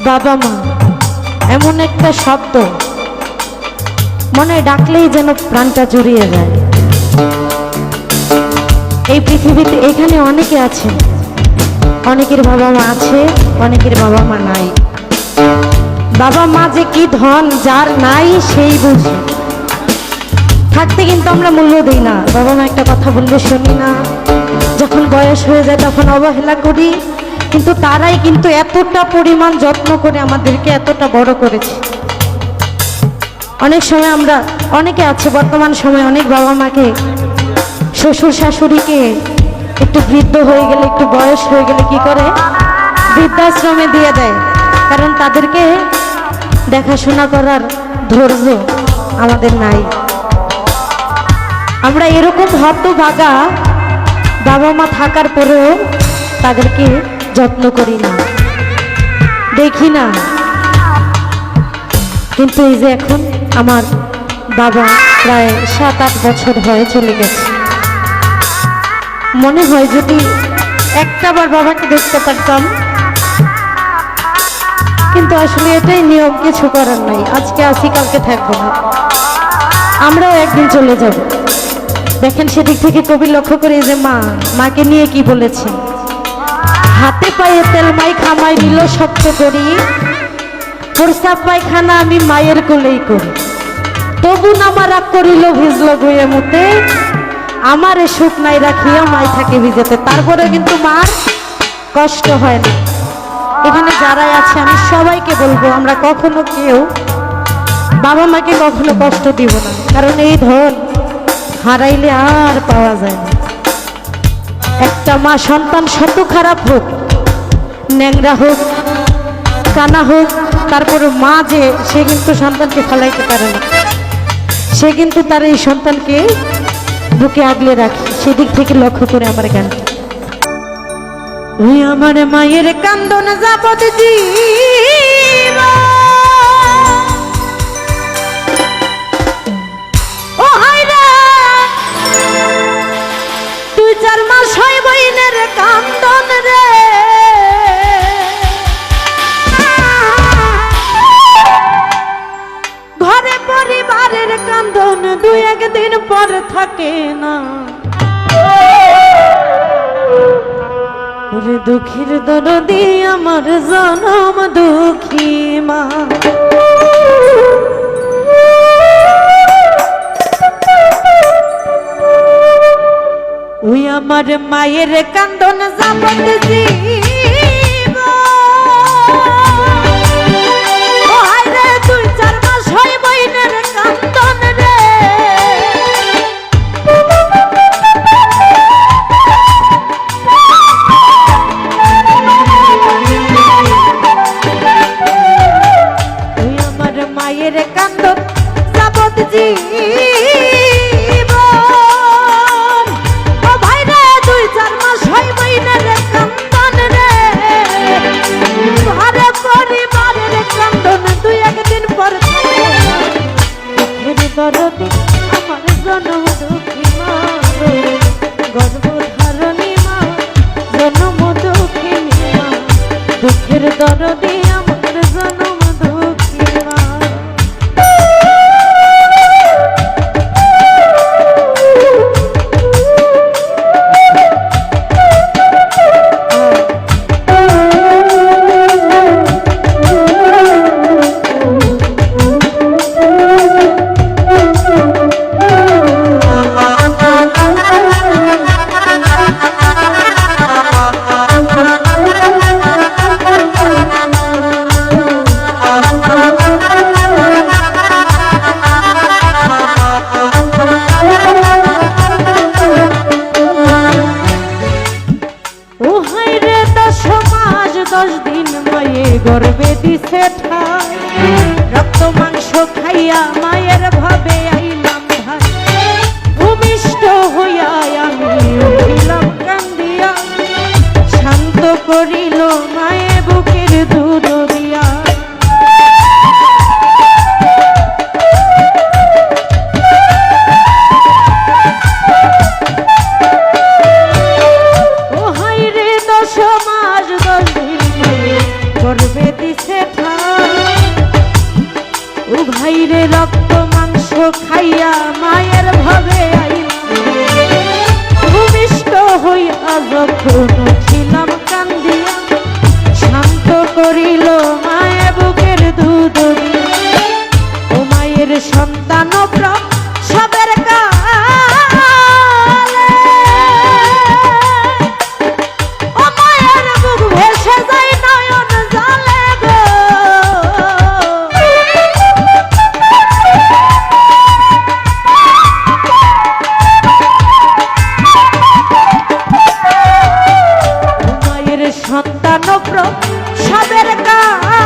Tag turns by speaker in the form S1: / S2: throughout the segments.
S1: বাবা মা এমন একটা শব্দ, মনে ডাকলেই যেন প্রাণটা জুড়িয়ে যায়। এই পৃথিবীতে এখানে অনেকে আছে, অনেকের বাবা মা আছে, অনেকের বাবা মা নাই। বাবা মা যে কি ধন, যার নাই সেই বুঝে। থাকতে কিন্তু আমরা মূল্য দিই না, বাবা মা একটা কথা বললে শুনি না, যখন বয়স হয়ে যায় তখন অবহেলা করি। কিন্তু তারাই কিন্তু এতটা পরিমাণ যত্ন করে আমাদেরকে এতটা বড় করেছে। অনেক সময় আমরা, অনেকে আছে বর্তমান সময়ে অনেক বাবা মাকে, শ্বশুর শাশুড়িকে একটু বৃদ্ধ হয়ে গেলে, একটু বয়স হয়ে গেলে কি করে, বৃদ্ধাশ্রমে দিয়ে দেয়। কারণ তাদেরকে দেখাশোনা করার ধৈর্য আমাদের নাই। আমরা এরকম হতভাগা বাবা মা থাকার পরেও তাদেরকে যত্ন করি না, দেখি না। কিন্তু এই যে এখন আমার বাবা প্রায় 7-8 বছর হয়ে চলে গেছে, মনে হয় যদি একটাবার বাবাকে দেখতে পারতাম। কিন্তু আসলে এটাই নিয়ম, কিছু করার নাই। আজকে আসি, কালকে থাকবো না, আমরাও একদিন চলে যাব। দেখেন সেদিক থেকে কবি লক্ষ্য করে যে মাকে নিয়ে কি বলেছে, হাতে পায়ে তেল মাই খামাই নিল শক্ত করি, প্রস্রাব পায়খানা আমি মায়ের কোলেই করি, তবু নামা রাগ করিল ভিজল গুয়ে মুতে, আমারে সুখ নাই রাখিয়া মাই থাকে ভিজেতে। তারপরে কিন্তু মার কষ্ট হয় না। এখানে যারাই আছে আমি সবাইকে বলবো, আমরা কখনো কেউ বাবা মাকে কখনো কষ্ট দিব না, কারণ এই ধন হারাইলে আর পাওয়া যায় না। একটা মা সন্তান শত খারাপ হোক, ন্যাংরা হোক, কানা হোক, তারপরে মা যে সে কিন্তু সন্তানকে ফেলাইতে পারে না, সে কিন্তু তার এই সন্তানকে বুকে আগলে রাখে। সেদিক থেকে লক্ষ্য করে আমার গান, ওই আমার মায়ের কান্দন যাবত জীবন, ও হায়রে 2-4 মাস হয় বইনের কান্দন রে, ঘরে পরিবারের কান্দন 2-1 দিন পর থাকে না। ওরে দুঃখীর দরদি আমার জনম দুঃখী মা, ওই আমার মায়ের কান্দন যাবত জীবন, ও হায়রে 2-4 মাস হয় বইনের কান্দন রে, ওই আমার মায়ের কান্দন যাবত জীবন, ও ভাইরে 2-4 মাস হয় বইনের কান্দন রে, ঘরে পরিবারের কান্দন 2-1 দিন পর থাকে না। দুঃখের দরদি আমার জনম দুঃখী মা, গর্ভধারণী মা, জনম দুঃখিনী মা, দুঃখের দরদি আমার জনম দুঃখী মা। গর্বে দিছে ঠাই, রক্ত মাংস খাইয়া মায়ের ভাবে আইলাম ভাই, ভূমিষ্ঠ হইয়া আমি উঠিলাম কান্দিয়া, শান্ত করিল মায়ে বুকের দুধ দিয়া। ও হায় রে 10 মাস 10 দিন গর্বে দিছে ও ভাইরে রক্ত মাংস খাইয়া মায়ের ভাবে ভূমিষ্ঠ হইয়া যখন ছিলাম কান্দিয়া শান্ত করিল মায়ের বুকের দুধ ও মায়ের সন্তান সবের কালে ও মায়ের বুক ভেসে যায় নয়ন জলে গো ও মায়ের সন্তান সবের কালে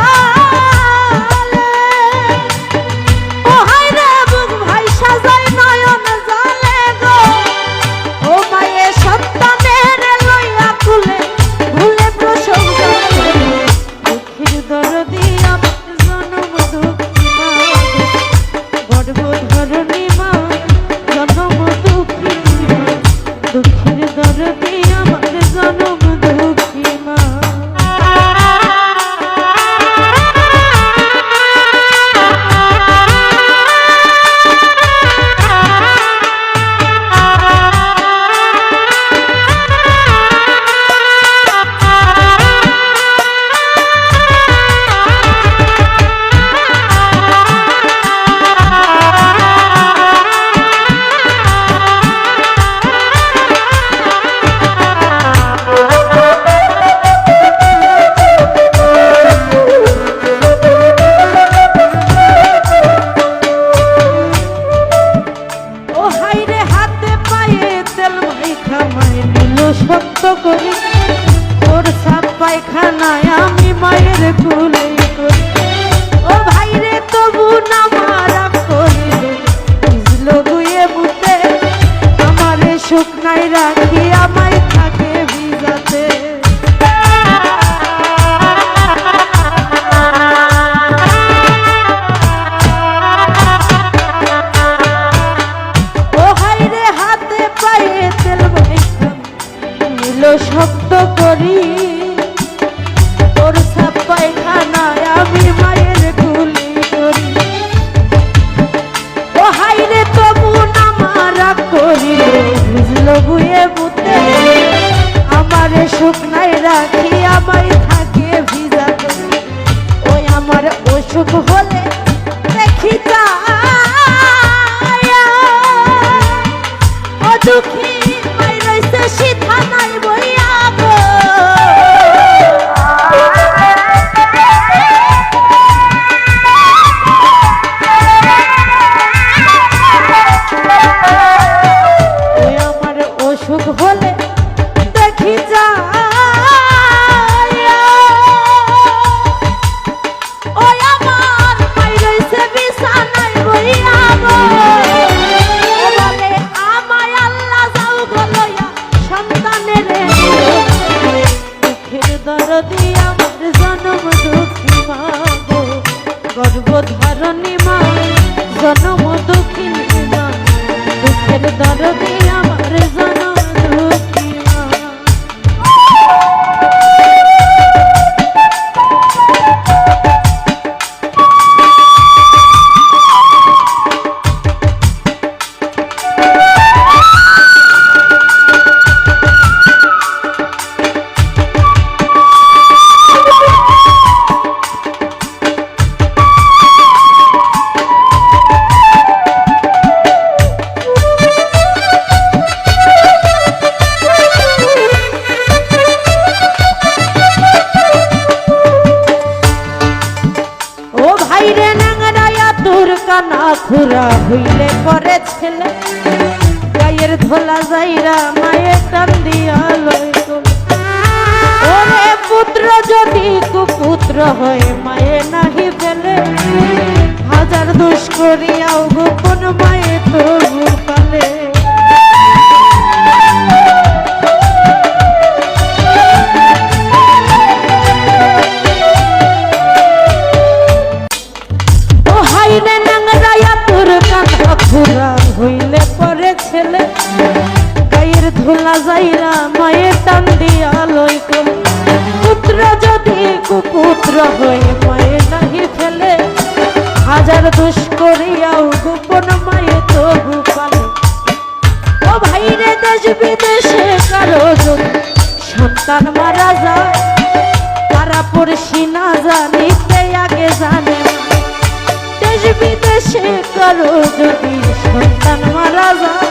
S1: ও হায়রে বুক ভাই সাজায় নয়ন জলে গো ও মায়ের সন্তানের লইয়া কুলে ভুলে প্রসব দুঃখের দরদি আমার জনম দুঃখী মা গর্ভধারিণী মা জনম দুঃখী মা দুঃখের দরদি আমার জনম দুঃখী মা শক্ত করি তোর সাত পায়খানায় আমি মায়ের কুলে করি ও ভাইরে তবু না মারা করিল বুঝলো গুয়ে বুতে আমারে শুকনাই রাখি আমায় থাকে ভিজাতে শক্ত করি তোর সাপ পায়খানায় আমি মায়ের কুলি করি ও হাইরে তবু না মারা করি বুঝলো বুয়ে বুতে আমারে শুকনায় রাখি আমায় থাকে ভিজা ওই আমার অসুখ হলে দেখি যা ও দুঃখী সিধা নাই বইয়া গো ওই আমার অসুখ হলে দেখি যা ওই আমার মাই রইছে বিছানায় বইয়া গো দরদি আমার জনম দুঃখী মা গো গর্ভধারিণী মা জনম দুঃখী মা দুঃখের দরদি আমার জনম দুঃখী মা খুরা হইলে পরে ছেলে গায়ের ধোলা যাইরা মায়ের টান দিয়া লয় ওরে পুত্র যদি কুপুত্র হয় মায়ে নাহি ফেলে হাজার দোষ করিয়াও গোপন মায়ে তবু পালে হইলে পরে ছেলে গায়ের ধোলা যাইরা মায়ের টান দিয়া লই পুত্র যদি কুপুত্র হয়ে মায়ে নাহি ফেলে হাজার দোষ করিয়াও গোপন মায়ে তবু পালে। ও ভাই রে দেশ বিদেশে কারো যদি সন্তান মারা যায়, তারা পড়শি না জানিতে আগে জানে। দেশ বিদেশে কারো যদি সন্তান মারা যায়,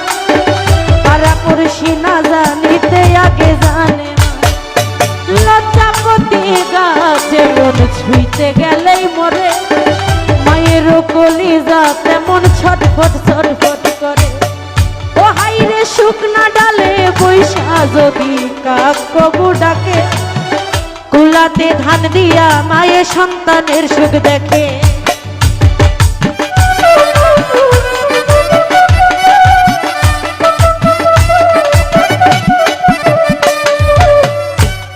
S1: তারা পড়শি না জানিতে আগে জানে। লজ্জাপতি গাছে মন ছুঁইতে গেলেই মরে, মায়ের কলিজা তেমন ছটফট ছটফট করে। ও হাইরে শুকনা ডালে বৈশা যদি কাক কবু ডাকে, কুলাতে ধান দিয়া মায়ের সন্তানের সুখ দেখে।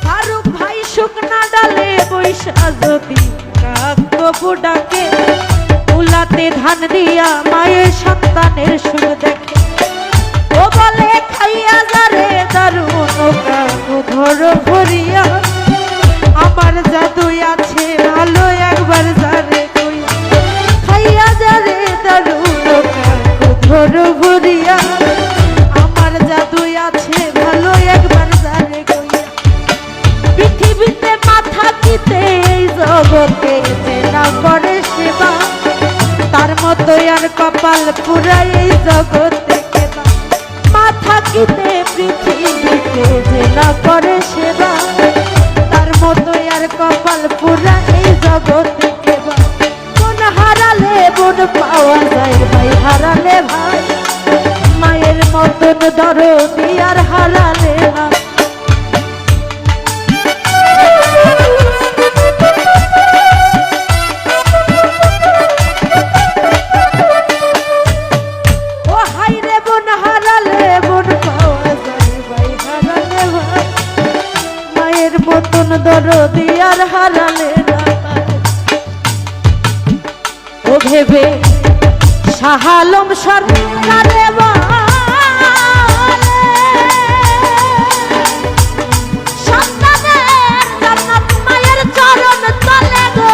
S1: ফারুক ভাই শুকনা ডালে বৈশা যদি কাক কবু ডাকে, কুলাতে ধান দিয়া মায়ের সন্তানের সুখ দেখে। ও বলে খাইয়া যারে দারুণ ধর ভরিয়া, আমার জাদু আছে ভালো একবার যারে কইয়া। খাইয়া যারে দারুণ ধর ভরিয়া, আমার জাদু আছে ভালো একবার যারে কইয়া। পৃথিবীতে মাথা কিতে এই জগতে যে না করে সেবা, তার মতো আর কপাল পুরা এই জগতে কেবা। থাকিতে পৃথিবীতে যে না করে সেবা, তার মতো আর কপাল পুরা এই জগতে কেবা। কোন হারালে বোন পাওয়া যায় ভাই, হারালে ভাই মায়ের মতন দরদি আর হারালে না। মতন দরদি আর হারালে না। ও ভেবে শাহ আলম সরকারে সন্তানের জান্নাত মায়ের চরণ তলে গো।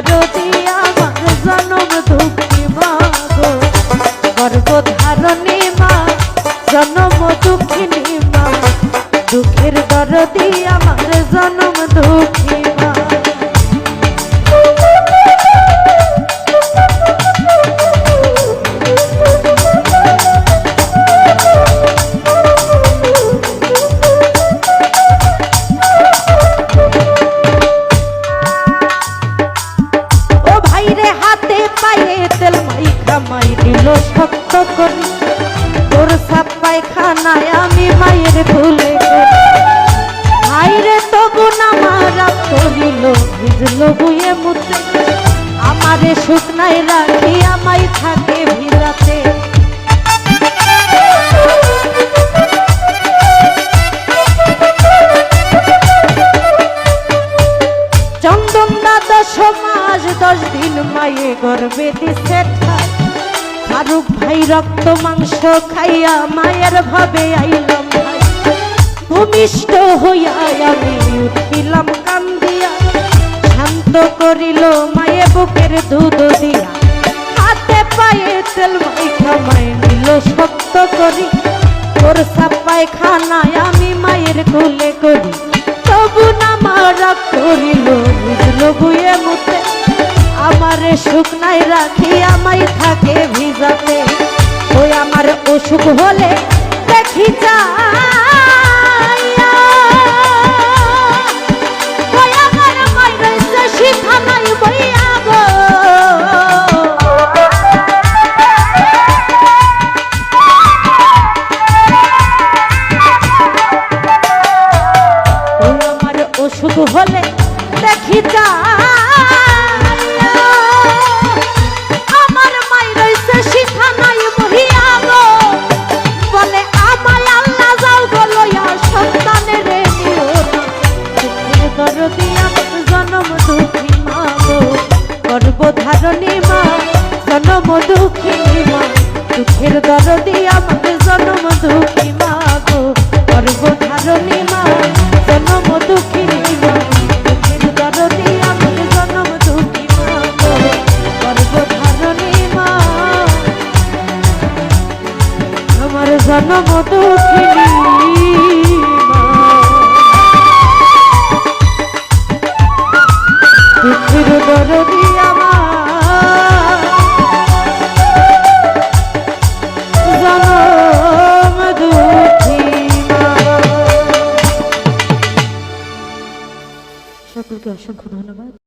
S1: দরদি আমার জনম দুঃখী মা গো, গর্ভধারণী মা জনম দুঃখিনী মা। দুঃখের দরদি আমার জনম দুঃখী মা। শক্ত করি তোর সাপ পায়খানায় আমি মায়ের ভুলে ভাইরে তবু আমার করিল ভিজল বুয়ে মুতে। আমারে শুকনায় রাখি আমায় থাকে ভিজাতে। চন্দন দাদা 10 মাস 10 দিন মায়ে গর্বে দিছে ঠাই। ফারুক ভাই রক্ত মাংস খাইয়া মায়ের ভাবে আইলাম ভাই। ভূমিষ্ঠ হইয়া আমি উঠিলাম কান্দিয়া, শান্ত করিল মায়ে বুকের দুধ দিয়া। হাতে পায়ে তেল মাইখা মায়ে নিল শক্ত করি, তোর সাপ পায়খানায় আমি মায়ের কোলে করি। তবু না মারা করিল বুঝল বুয়ে মুতে। আমারে শুকনায় রাখি আমায় থাকে ভিজাতে। ওই আমার অসুখ হলে দেখি যাইয়া, ওই আমার মায়ের শিখানাই বইয়া গো। ওই আমার অসুখ হলে দেখি যাইয়া, আমার মায়ের ধারণী মা জনম দুঃখিনী মা দুঃখের দরদি আমাদের জনম দুঃখী মা গো গর্ভ ধারণী